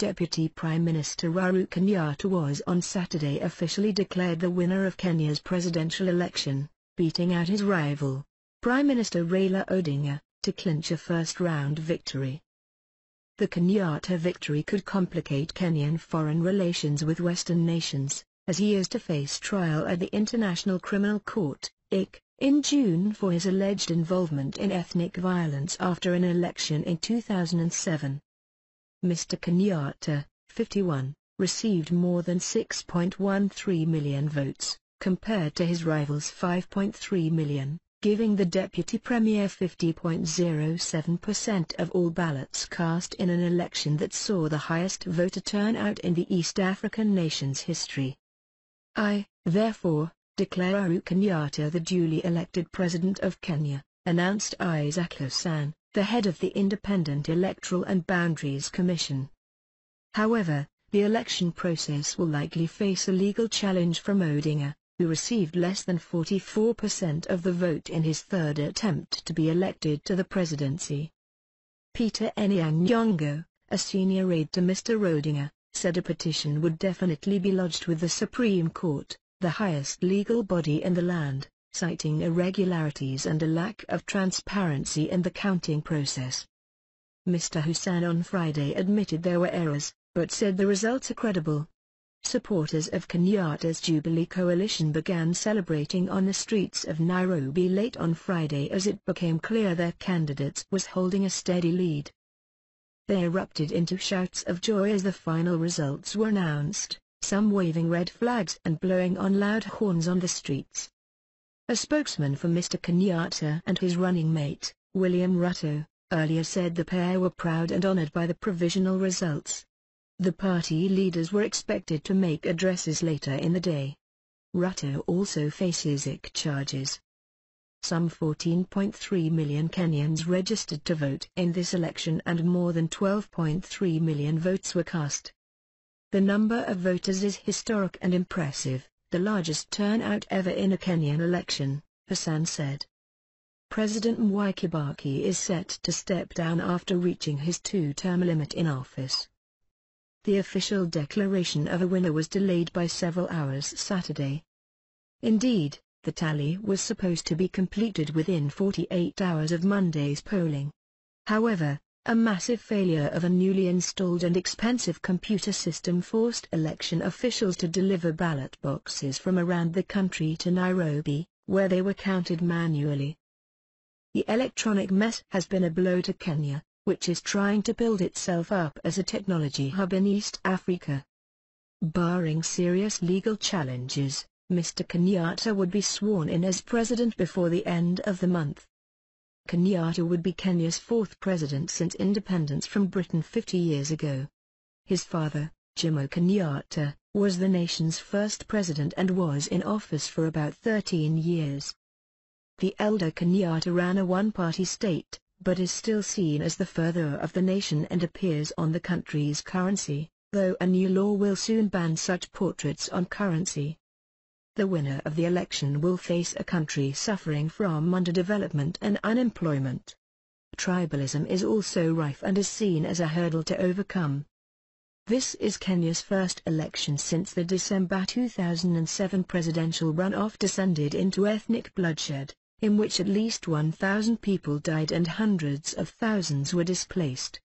Deputy Prime Minister Uhuru Kenyatta was on Saturday officially declared the winner of Kenya's presidential election, beating out his rival, Prime Minister Raila Odinga, to clinch a first-round victory. The Kenyatta victory could complicate Kenyan foreign relations with Western nations, as he is to face trial at the International Criminal Court, ICC, in June for his alleged involvement in ethnic violence after an election in 2007. Mr. Kenyatta, 51, received more than 6.13 million votes, compared to his rival's 5.3 million, giving the Deputy Premier 50.07% of all ballots cast in an election that saw the highest voter turnout in the East African nation's history. I, therefore, declare Uhuru Kenyatta the duly elected President of Kenya, announced Isaack Hassan, the head of the Independent Electoral and Boundaries Commission. However, the election process will likely face a legal challenge from Odinga, who received less than 44% of the vote in his third attempt to be elected to the presidency. Peter Nyong'o, a senior aide to Mr. Odinga, said a petition would definitely be lodged with the Supreme Court, the highest legal body in the land, citing irregularities and a lack of transparency in the counting process. Mr. Hassan on Friday admitted there were errors, but said the results are credible. Supporters of Kenyatta's Jubilee coalition began celebrating on the streets of Nairobi late on Friday as it became clear their candidate was holding a steady lead. They erupted into shouts of joy as the final results were announced, some waving red flags and blowing on loud horns on the streets. A spokesman for Mr. Kenyatta and his running mate, William Ruto, earlier said the pair were proud and honored by the provisional results. The party leaders were expected to make addresses later in the day. Ruto also faces ICC charges. Some 14.3 million Kenyans registered to vote in this election and more than 12.3 million votes were cast. The number of voters is historic and impressive, the largest turnout ever in a Kenyan election, Hassan said. President Mwai Kibaki is set to step down after reaching his two-term limit in office. The official declaration of a winner was delayed by several hours Saturday. Indeed, the tally was supposed to be completed within 48 hours of Monday's polling. However, a massive failure of a newly installed and expensive computer system forced election officials to deliver ballot boxes from around the country to Nairobi, where they were counted manually. The electronic mess has been a blow to Kenya, which is trying to build itself up as a technology hub in East Africa. Barring serious legal challenges, Mr. Kenyatta would be sworn in as president before the end of the month. Kenyatta would be Kenya's fourth president since independence from Britain 50 years ago. His father, Jomo Kenyatta, was the nation's first president and was in office for about 13 years. The elder Kenyatta ran a one-party state, but is still seen as the father of the nation and appears on the country's currency, though a new law will soon ban such portraits on currency. The winner of the election will face a country suffering from underdevelopment and unemployment. Tribalism is also rife and is seen as a hurdle to overcome. This is Kenya's first election since the December 2007 presidential runoff descended into ethnic bloodshed, in which at least 1,000 people died and hundreds of thousands were displaced.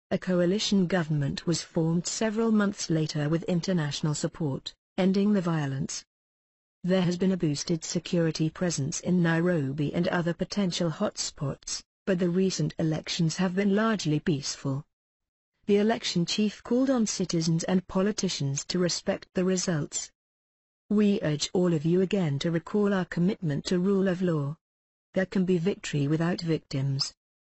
A coalition government was formed several months later with international support, ending the violence. There has been a boosted security presence in Nairobi and other potential hotspots, but the recent elections have been largely peaceful. The election chief called on citizens and politicians to respect the results. We urge all of you again to recall our commitment to rule of law. There can be victory without victims.